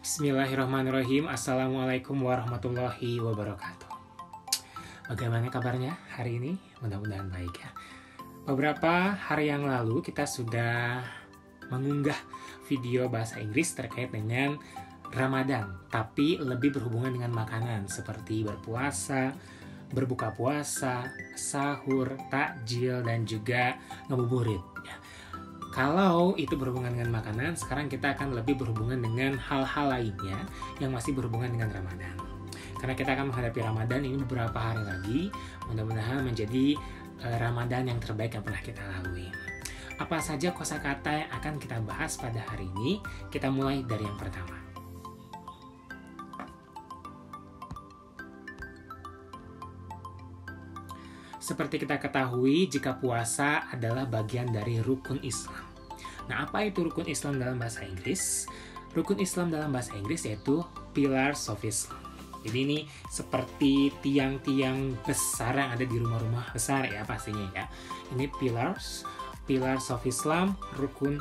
Bismillahirrahmanirrahim. Assalamualaikum warahmatullahi wabarakatuh. Bagaimana kabarnya hari ini? Mudah-mudahan baik ya. Beberapa hari yang lalu kita sudah mengunggah video bahasa Inggris terkait dengan Ramadan, tapi lebih berhubungan dengan makanan seperti berpuasa, berbuka puasa, sahur, takjil, dan juga ngabuburit. Kalau itu berhubungan dengan makanan, sekarang kita akan lebih berhubungan dengan hal-hal lainnya yang masih berhubungan dengan Ramadan. Karena kita akan menghadapi Ramadan ini beberapa hari lagi, mudah-mudahan menjadi Ramadan yang terbaik yang pernah kita lalui. Apa saja kosakata yang akan kita bahas pada hari ini? Kita mulai dari yang pertama. Seperti kita ketahui, jika puasa adalah bagian dari rukun Islam. Nah, apa itu rukun Islam dalam bahasa Inggris? Rukun Islam dalam bahasa Inggris yaitu Pillars of Islam. Jadi ini seperti tiang-tiang besar yang ada di rumah-rumah besar ya pastinya ya. Ini Pillars of Islam, rukun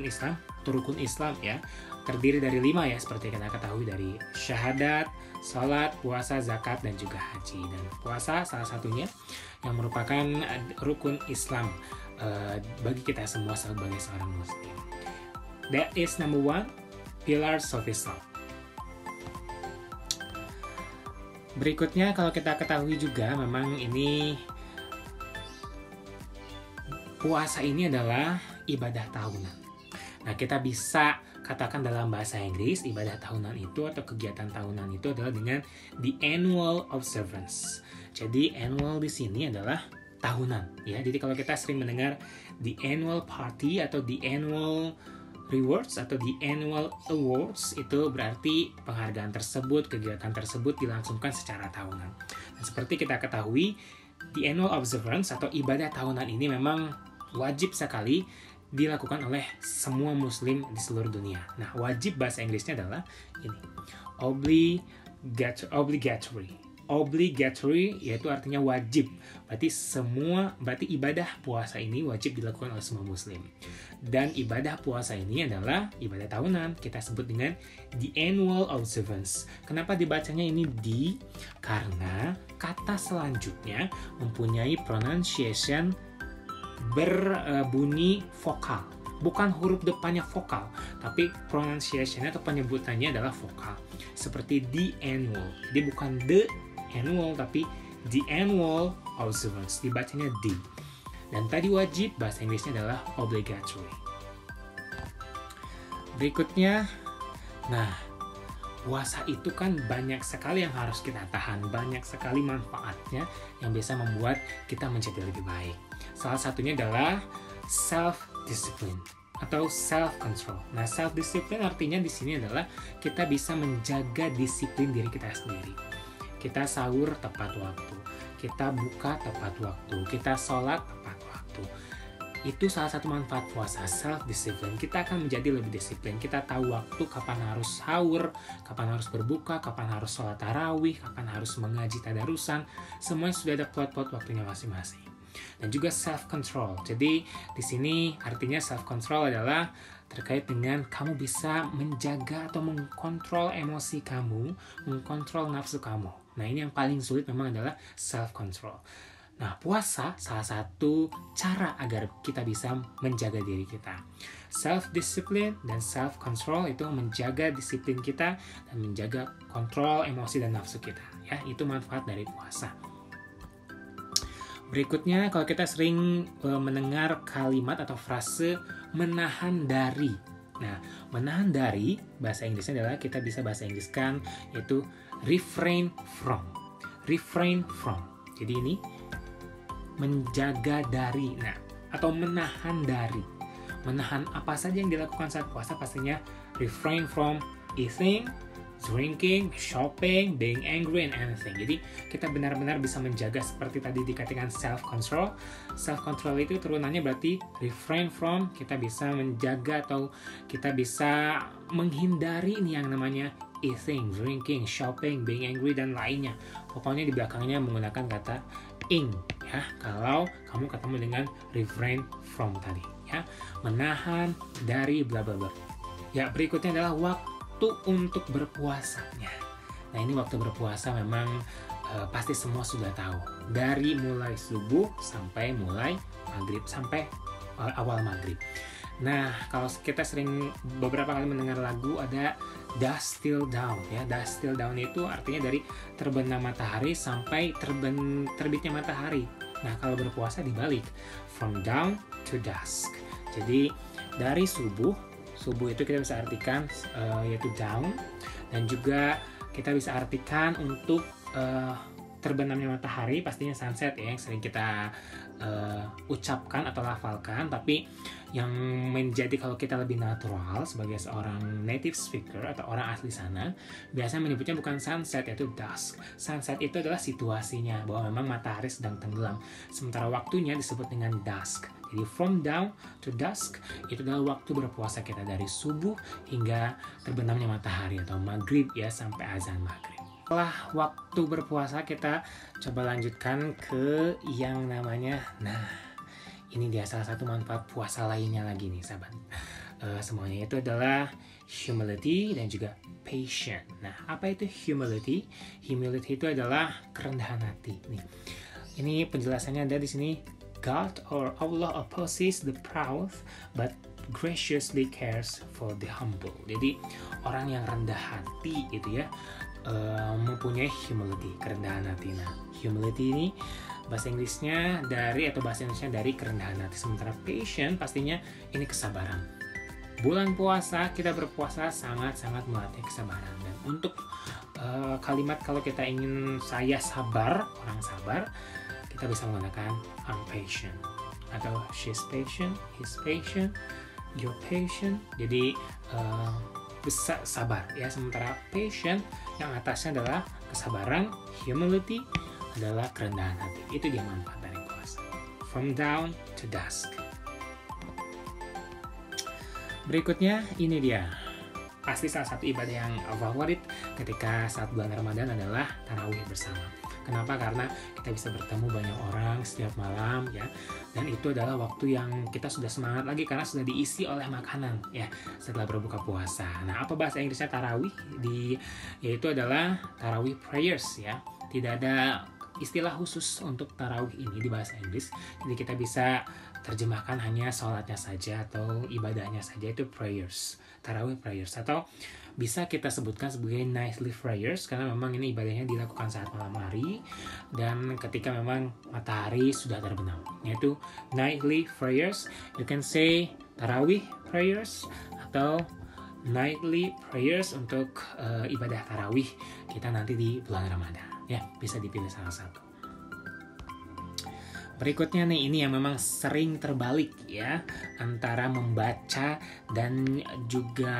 Islam, atau rukun Islam ya. Terdiri dari 5 ya, seperti kita ketahui dari syahadat, salat, puasa, zakat, dan juga haji. Dan puasa salah satunya yang merupakan rukun Islam bagi kita semua sebagai seorang muslim. That is number 1, Pillars of Islam. Berikutnya kalau kita ketahui juga memang ini puasa ini adalah ibadah tahunan. Nah, kita bisa katakan dalam bahasa Inggris ibadah tahunan itu atau kegiatan tahunan itu adalah dengan the annual observance. Jadi annual di sini adalah tahunan ya. Jadi kalau kita sering mendengar the annual party atau the annual rewards atau the annual awards, itu berarti penghargaan tersebut, kegiatan tersebut dilangsungkan secara tahunan. Dan seperti kita ketahui, the annual observance atau ibadah tahunan ini memang wajib sekali dilakukan oleh semua muslim di seluruh dunia. Nah, wajib bahasa Inggrisnya adalah ini, obligatory. Obligatory yaitu artinya wajib. Berarti ibadah puasa ini wajib dilakukan oleh semua muslim. Dan ibadah puasa ini adalah ibadah tahunan. Kita sebut dengan the annual observance. Kenapa dibacanya ini di? Karena kata selanjutnya mempunyai pronunciation berbunyi vokal. Bukan huruf depannya vokal, tapi pronunciation-nya atau penyebutannya adalah vokal. Seperti the annual. Jadi bukan the annual, tapi the annual observance. Dibacanya the. Dan tadi wajib, bahasa Inggrisnya adalah obligatory. Berikutnya, nah, puasa itu kan banyak sekali yang harus kita tahan, banyak sekali manfaatnya yang bisa membuat kita menjadi lebih baik. Salah satunya adalah self-discipline atau self-control. Nah, self-discipline artinya di sini adalah kita bisa menjaga disiplin diri kita sendiri. Kita sahur tepat waktu, kita buka tepat waktu, kita sholat tepat waktu. Itu salah satu manfaat puasa, self-discipline. Kita akan menjadi lebih disiplin. Kita tahu waktu kapan harus sahur, kapan harus berbuka, kapan harus sholat tarawih, kapan harus mengaji tadarusan. Semuanya sudah ada plot-plot waktunya masing-masing. Dan juga self-control. Jadi di sini artinya self-control adalah terkait dengan kamu bisa menjaga atau mengkontrol emosi kamu, mengkontrol nafsu kamu. Nah, ini yang paling sulit memang adalah self-control. Nah, puasa salah satu cara agar kita bisa menjaga diri kita. Self-discipline dan self-control itu menjaga disiplin kita dan menjaga kontrol emosi dan nafsu kita. Ya, itu manfaat dari puasa. Berikutnya, kalau kita sering mendengar kalimat atau frase menahan dari. Nah, menahan dari, bahasa Inggrisnya adalah, kita bisa bahasa Inggriskan, yaitu refrain from. Refrain from. Jadi ini, menjaga dari. Nah, atau menahan dari. Menahan apa saja yang dilakukan saat puasa, pastinya refrain from eating, drinking, shopping, being angry, and anything. Jadi kita benar-benar bisa menjaga seperti tadi dikatakan self-control. Self-control itu turunannya berarti refrain from, kita bisa menjaga atau kita bisa menghindari ini yang namanya eating, drinking, shopping, being angry, dan lainnya. Pokoknya di belakangnya menggunakan kata ing ya, kalau kamu ketemu dengan refrain from tadi ya, menahan dari bla bla bla. Ya, berikutnya adalah waktu untuk berpuasanya. Nah, ini waktu berpuasa memang pasti semua sudah tahu. Dari mulai subuh sampai mulai maghrib, sampai awal maghrib. Nah, kalau kita sering beberapa kali mendengar lagu ada dusk till dawn ya. Dusk till dawn itu artinya dari terbenam matahari sampai terbitnya matahari. Nah, kalau berpuasa dibalik, from dawn to dusk. Jadi dari subuh itu kita bisa artikan yaitu dawn, dan juga kita bisa artikan untuk terbenamnya matahari, pastinya sunset ya, yang sering kita ucapkan atau lafalkan. Tapi yang menjadi, kalau kita lebih natural sebagai seorang native speaker atau orang asli sana, biasanya menyebutnya bukan sunset, yaitu dusk. Sunset itu adalah situasinya, bahwa memang matahari sedang tenggelam, sementara waktunya disebut dengan dusk. Jadi from dawn to dusk itu adalah waktu berpuasa kita dari subuh hingga terbenamnya matahari atau maghrib ya, sampai azan maghrib. Setelah waktu berpuasa, kita coba lanjutkan ke yang namanya, nah ini dia salah satu manfaat puasa lainnya lagi nih sahabat. Semuanya itu adalah humility dan juga patience. Nah, apa itu humility? Humility itu adalah kerendahan hati. Nih, ini penjelasannya ada di sini. God or Allah opposes the proud but graciously cares for the humble. Jadi orang yang rendah hati itu ya, mempunyai humility, kerendahan hati. Nah, humility ini bahasa Inggrisnya dari kerendahan hati. Sementara patient pastinya ini kesabaran. Bulan puasa, kita berpuasa sangat-sangat melatih kesabaran. Dan untuk kalimat kalau kita ingin saya sabar, orang sabar, kita bisa menggunakan I'm patient atau she's patient, he's patient, you're patient. Jadi bisa sabar ya. Sementara patient yang atasnya adalah kesabaran, humility adalah kerendahan hati. Itu dia manfaat dari puasa. From dawn to dusk. Berikutnya ini dia. Pasti salah satu ibadah yang favorit ketika saat bulan Ramadan adalah tarawih bersama. Kenapa? Karena kita bisa bertemu banyak orang setiap malam ya. Dan itu adalah waktu yang kita sudah semangat lagi karena sudah diisi oleh makanan ya setelah berbuka puasa. Nah, apa bahasa Inggrisnya tarawih? Yaitu adalah tarawih prayers ya. Tidak ada istilah khusus untuk tarawih ini di bahasa Inggris. Jadi kita bisa terjemahkan hanya sholatnya saja atau ibadahnya saja, itu prayers, tarawih prayers. Atau bisa kita sebutkan sebagai nightly prayers karena memang ini ibadahnya dilakukan saat malam hari dan ketika memang matahari sudah terbenam, yaitu nightly prayers. You can say tarawih prayers atau nightly prayers untuk ibadah tarawih kita nanti di bulan Ramadan ya, bisa dipilih salah satu. Berikutnya nih, ini yang memang sering terbalik ya, antara membaca dan juga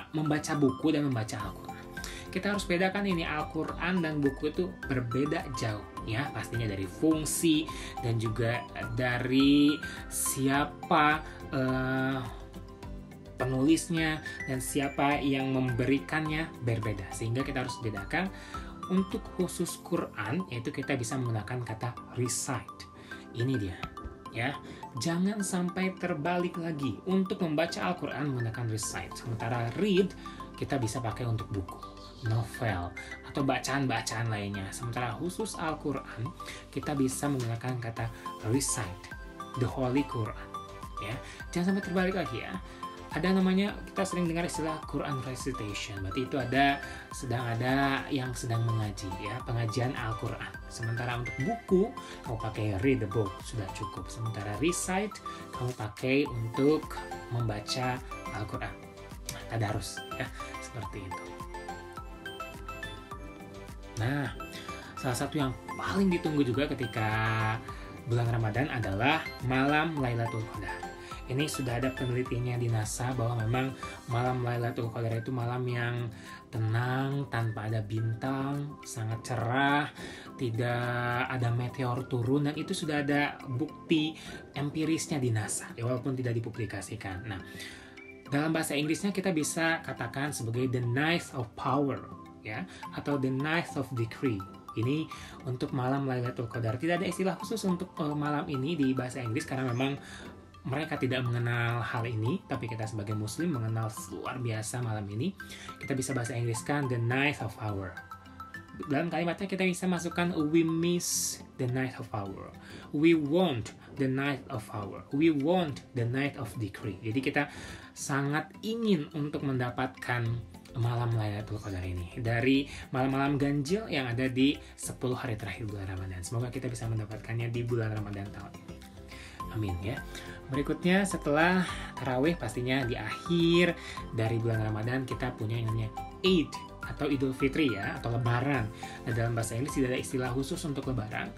membaca buku dan membaca Al-Quran. Kita harus bedakan ini, Al-Quran dan buku itu berbeda jauh ya, pastinya dari fungsi dan juga dari siapa penulisnya dan siapa yang memberikannya berbeda, sehingga kita harus bedakan. Untuk khusus Quran, yaitu kita bisa menggunakan kata recite. Ini dia ya, jangan sampai terbalik lagi. Untuk membaca Al-Quran menggunakan recite, sementara read kita bisa pakai untuk buku, novel, atau bacaan-bacaan lainnya. Sementara khusus Al-Quran kita bisa menggunakan kata recite, the Holy Quran ya. Jangan sampai terbalik lagi ya. Ada namanya, kita sering dengar istilah Quran recitation. Berarti itu sedang ada yang sedang mengaji ya, pengajian Al-Quran. Sementara untuk buku, kamu pakai read the book, sudah cukup. Sementara recite, kamu pakai untuk membaca Al-Quran. Tadarus ya, seperti itu. Nah, salah satu yang paling ditunggu juga ketika bulan Ramadan adalah malam Lailatul Qadar. Ini sudah ada penelitiannya di NASA bahwa memang malam Lailatul Qadar itu malam yang tenang, tanpa ada bintang, sangat cerah, tidak ada meteor turun, dan itu sudah ada bukti empirisnya di NASA, ya, walaupun tidak dipublikasikan. Nah, dalam bahasa Inggrisnya kita bisa katakan sebagai the night of power, ya, atau the night of decree. Ini untuk malam Lailatul Qadar. Tidak ada istilah khusus untuk malam ini di bahasa Inggris karena memang mereka tidak mengenal hal ini, tapi kita sebagai muslim mengenal luar biasa malam ini. Kita bisa bahasa Inggriskan the night of hour. Dalam kalimatnya kita bisa masukkan we miss the night of hour, we want the night of hour, we want the night of decree. Jadi kita sangat ingin untuk mendapatkan malam Lailatul Qadar ini dari malam-malam ganjil yang ada di 10 hari terakhir bulan Ramadan. Semoga kita bisa mendapatkannya di bulan Ramadan tahun ini. Amin ya. Berikutnya setelah tarawih, pastinya di akhir dari bulan Ramadan kita punya yang namanya Eid atau Idul Fitri ya, atau Lebaran. Nah, dalam bahasa Inggris tidak ada istilah khusus untuk Lebaran.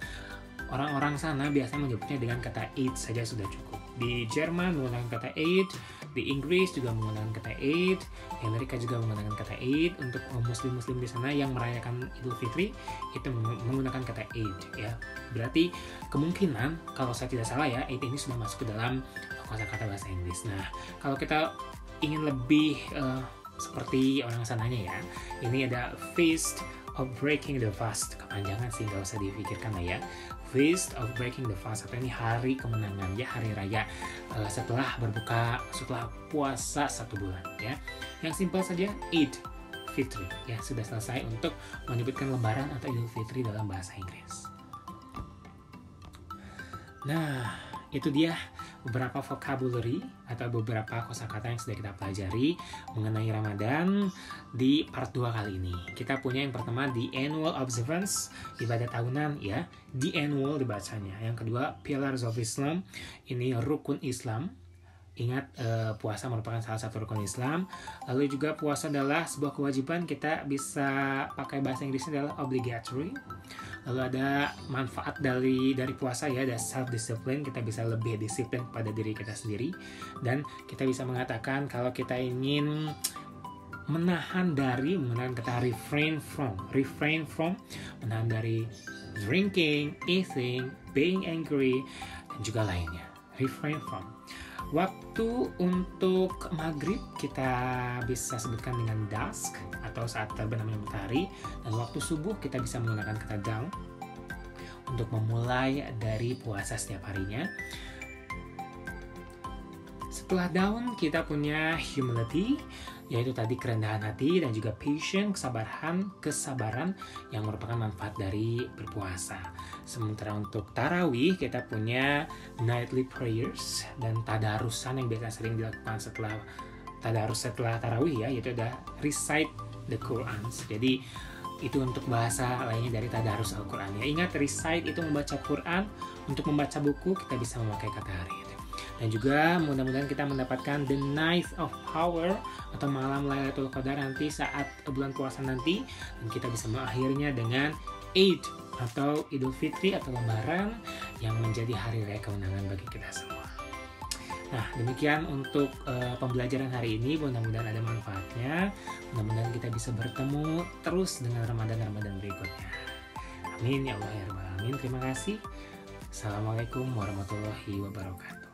Orang-orang sana biasa menyebutnya dengan kata Eid saja sudah cukup. Di Jerman menggunakan kata Eid, di Inggris juga menggunakan kata Eid, di Amerika juga menggunakan kata Eid. Untuk muslim-muslim di sana yang merayakan Idul Fitri itu menggunakan kata Eid ya. Berarti kemungkinan kalau saya tidak salah ya, Eid ini sudah masuk ke dalam kosakata bahasa Inggris. Nah, kalau kita ingin lebih seperti orang sananya ya, ini ada Feast of Breaking the Fast. Kepanjangan sih, nggak usah dipikirkan lah ya. Feast of Breaking the Fast, atau ini hari kemenangan ya, hari raya setelah berbuka, setelah puasa 1 bulan ya. Yang simpel saja, Eid Fitri ya, sudah selesai untuk menyebutkan Lebaran atau Idul Fitri dalam bahasa Inggris. Nah, itu dia beberapa vocabulary atau beberapa kosakata yang sudah kita pelajari mengenai Ramadan di part 2 kali ini. Kita punya yang pertama the annual observance, ibadah tahunan ya, the annual dibacanya. Yang kedua pillars of Islam, ini rukun Islam. Ingat puasa merupakan salah satu rukun Islam. Lalu juga puasa adalah sebuah kewajiban, kita bisa pakai bahasa Inggrisnya adalah obligatory. Lalu ada manfaat dari puasa ya, ada self discipline, kita bisa lebih disiplin pada diri kita sendiri. Dan kita bisa mengatakan kalau kita ingin menahan dari, menggunakan kata refrain from, menahan dari drinking, eating, being angry, dan juga lainnya. Refrain from. Waktu untuk maghrib kita bisa sebutkan dengan dusk atau saat terbenamnya matahari, dan waktu subuh kita bisa menggunakan kata dawn untuk memulai dari puasa setiap harinya. Setelah dawn kita punya humility, yaitu tadi kerendahan hati, dan juga patience, kesabaran yang merupakan manfaat dari berpuasa. Sementara untuk tarawih kita punya nightly prayers dan tadarusan yang biasa sering dilakukan setelah tarawih ya, yaitu ada recite the Quran. Jadi itu untuk bahasa lainnya dari tadarus Al-Quran ya. Ingat, recite itu membaca Quran. Untuk membaca buku kita bisa memakai kata harid. Dan juga mudah-mudahan kita mendapatkan the night of hour atau malam Lailatul Qadar nanti saat bulan puasa nanti, dan kita bisa mengakhirinya dengan Eid atau Idul Fitri atau Lebaran yang menjadi hari raya kemenangan bagi kita semua. Nah, demikian untuk pembelajaran hari ini. Mudah-mudahan ada manfaatnya. Mudah-mudahan kita bisa bertemu terus dengan Ramadan berikutnya. Amin ya Allah ya Rabbal Alamin. Terima kasih. Assalamualaikum warahmatullahi wabarakatuh.